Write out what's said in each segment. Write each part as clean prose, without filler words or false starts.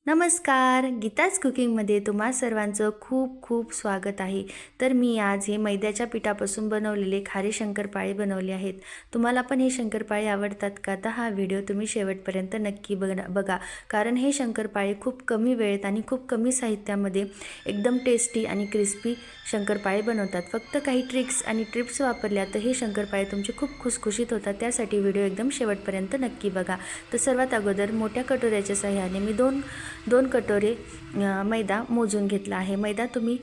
नमस्कार, गीताज कुकिंगमध्ये तुम्हा सर्वांचं खूप खूप स्वागत आहे। तर मी आज हे मैद्याच्या पिठापासून बनवलेले खारे शंकरपाळे बनवले आहेत। तुम्हाला पण हे शंकरपाळे आवडतात का? तर हा व्हिडिओ तुम्ही शेवटपर्यंत नक्की बघा, कारण हे शंकरपाळे खूप कमी वेळेत आणि खूप कमी साहित्यामध्ये एकदम टेस्टी आणि क्रिस्पी शंकरपाळे बनवतात। फक्त काही ट्रिक्स आणि टिप्स वापरल्या तर हे शंकरपाळे तुमचे खूप खुसखुशीत होतात। त्यासाठी व्हिडिओ एकदम शेवटपर्यंत नक्की बघा। तर सर्वात अगोदर मोठ्या कटोऱ्याच्या सहाय्याने मी दोन कटोरे मैदा मोजून घेतला आहे। मैदा तुम्ही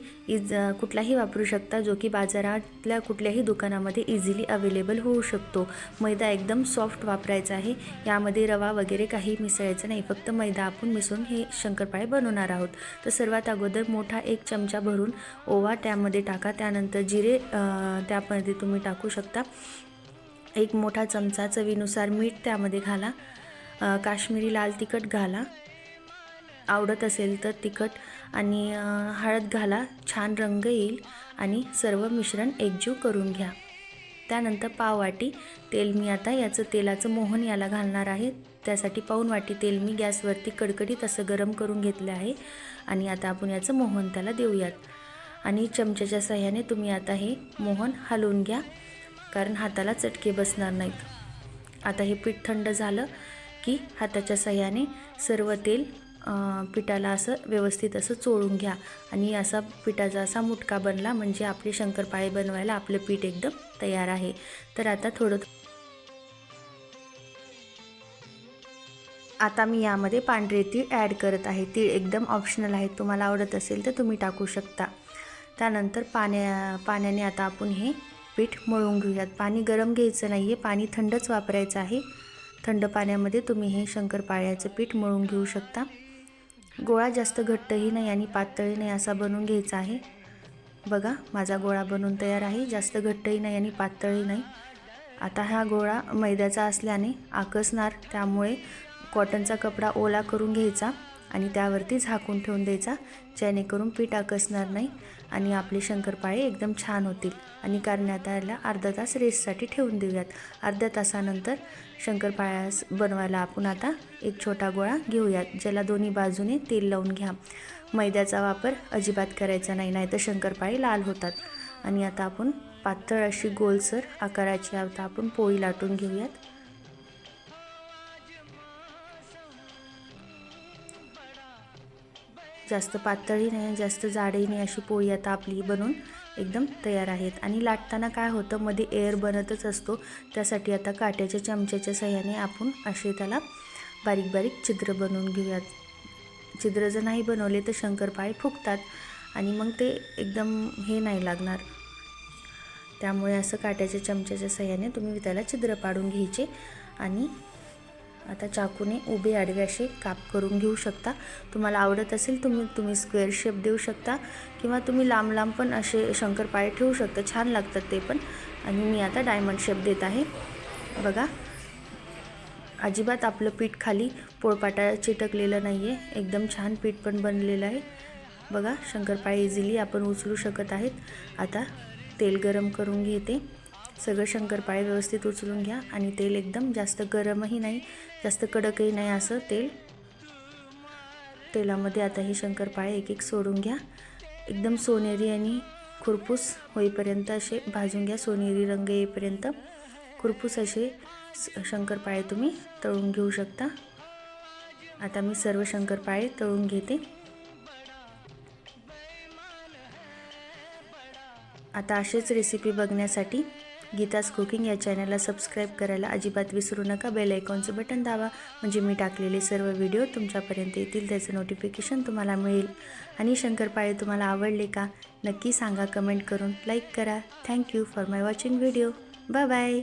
कुठलाही वापरू शकता, जो की बाजारातल्या कुठल्याही दुकानामध्ये इझिली अवेलेबल होऊ शकतो। मैदा एकदम सॉफ्ट वापरायचा आहे। यामध्ये रवा वगैरे काही मिसळायचं नाही, फक्त मैदा आपण मिसळून हे शंकरपाळे बनवणार आहोत। तर सर्वात अगोदर मोठा 1 चमचा भरून ओवा त्यामध्ये टाका। त्यानंतर जिरे त्यामध्ये तुम्ही टाकू शकता। 1 मोठा चमचा चवीनुसार मीठ त्यामध्ये घाला। काश्मीरी लाल तिखट घाला, आवडत असेल तर तिखट, आणि हळद घाला, छान रंग येईल आणि सर्व मिश्रण एकजीव करून घ्या। त्यानंतर पाव वाटी तेल, मी आता याचं तेलाचं मोहन याला घालणार आहे। त्यासाठी पाऊण वाटी तेल मी गॅसवरती कडकडीत असं गरम करून घेतलं आहे आणि आता आपण याचं मोहन त्याला देऊयात आणि चमच्याच्या सहाय्याने तुम्ही आता हे मोहन हलवून घ्या, कारण हाताला चटके बसणार नाहीत। आता हे पीठ थंड झालं की हाताच्या सहाय्याने सर्व तेल पिठाला असं व्यवस्थित असं चोळून घ्या आणि असा पिठाचा असा मुटका बनला म्हणजे आपले शंकरपाळे बनवायला आपलं पीठ एकदम तयार आहे। तर आता मी यामध्ये पांढरे तीळ ॲड करत आहे। तीळ एकदम ऑप्शनल आहे, तुम्हाला आवडत असेल तर तुम्ही टाकू शकता। त्यानंतर पाण्याने आता आपण हे पीठ मळून घेऊयात। पाणी गरम घ्यायचं नाही आहे, पाणी थंडच वापरायचं आहे। थंड पाण्यामध्ये तुम्ही हे शंकरपाळ्याचं पीठ मळून घेऊ शकता। गोळा जास्त घट्टही नाही आणि पातळही नाही असा बनवून घ्यायचा आहे। बघा, माझा गोळा बनवून तयार आहे, जास्त घट्टही नाही आणि पातळही नाही। आता हा गोळा मैद्याचा असल्याने आकसणार, त्यामुळे कॉटनचा कपडा ओला करून घ्यायचा आणि त्यावरती झाकून ठेवून द्यायचा, जेणेकरून पीठ आकसणार नाही आणि आपले शंकरपाळे एकदम छान होतील। आणि करण्यात आल्याला अर्धा तास रेस्टसाठी ठेवून देऊयात। अर्ध्या तासानंतर शंकरपाळ्यास बनवायला आपण आता एक छोटा गोळा घेऊयात, ज्याला दोन्ही बाजूने तेल लावून घ्या। मैद्याचा वापर अजिबात करायचा नाही, नाहीतर शंकरपाळे लाल होतात। आणि आता आपण पातळ अशी गोलसर आकाराची आता आपण पोळी लाटून घेऊयात। जास्त पातळही नाही, जास्त जाडही नाही, अशी पोळी आता आपली बनवून एकदम तयार आहेत। आणि लाटताना काय होतं, मध्ये एअर बनतच असतो, त्यासाठी आता काट्याच्या चमच्याच्या सहाय्याने आपण असे त्याला बारीक बारीक छिद्र बनवून घेऊयात। छिद्र जर नाही बनवले तर शंकरपाळे फुगतात आणि मग ते एकदम हे नाही लागणार, त्यामुळे असं काट्याच्या चमच्याच्या सहाय्याने तुम्ही त्याला छिद्र पाडून घ्यायचे आणि आता चाकूने उभे आडवे असे काप करून घेऊ शकता। तुम्हाला आवडत असेल तुम्ही स्क्वेअर शेप देऊ शकता, किंवा तुम्ही लांब लांब पण असे शंकरपाळे ठेवू शकता, छान लागतात ते पण। आणि मी आता डायमंड शेप देत आहे। बघा, अजिबात आपलं पीठ खाली पोळपाटा चिटकलेलं नाही आहे, एकदम छान पीठ पण बनलेलं आहे। बघा, शंकरपाळे इझिली आपण उचलू शकत आहेत। आता तेल गरम करून घेते, सगळं शंकरपाळे व्यवस्थित उचलून घ्या आणि तेल एकदम जास्त गरमही नाही, जास्त कडकही नाही, असं तेलामध्ये आता हे शंकरपाळे एक एक सोडून घ्या। एकदम सोनेरी आणि खुरपूस होईपर्यंत असे भाजून घ्या, सोनेरी रंग येईपर्यंत खुरपूस असे शंकरपाळे तुम्ही तळून घेऊ शकता। आता मी सर्व शंकरपाळे तळून घेते। आता असेच रेसिपी बघण्यासाठी गीताज कुकिंग या चॅनलला सबस्क्राईब करायला अजिबात विसरू नका। बेल आयकॉनचं बटन दाबा, म्हणजे मी टाकलेले सर्व व्हिडिओ तुमच्यापर्यंत येतील, त्याचं नोटिफिकेशन तुम्हाला मिळेल। आणि शंकरपाळे तुम्हाला आवडले का नक्की सांगा कमेंट करून, लाईक करा। Thank you for my watching video. Bye bye.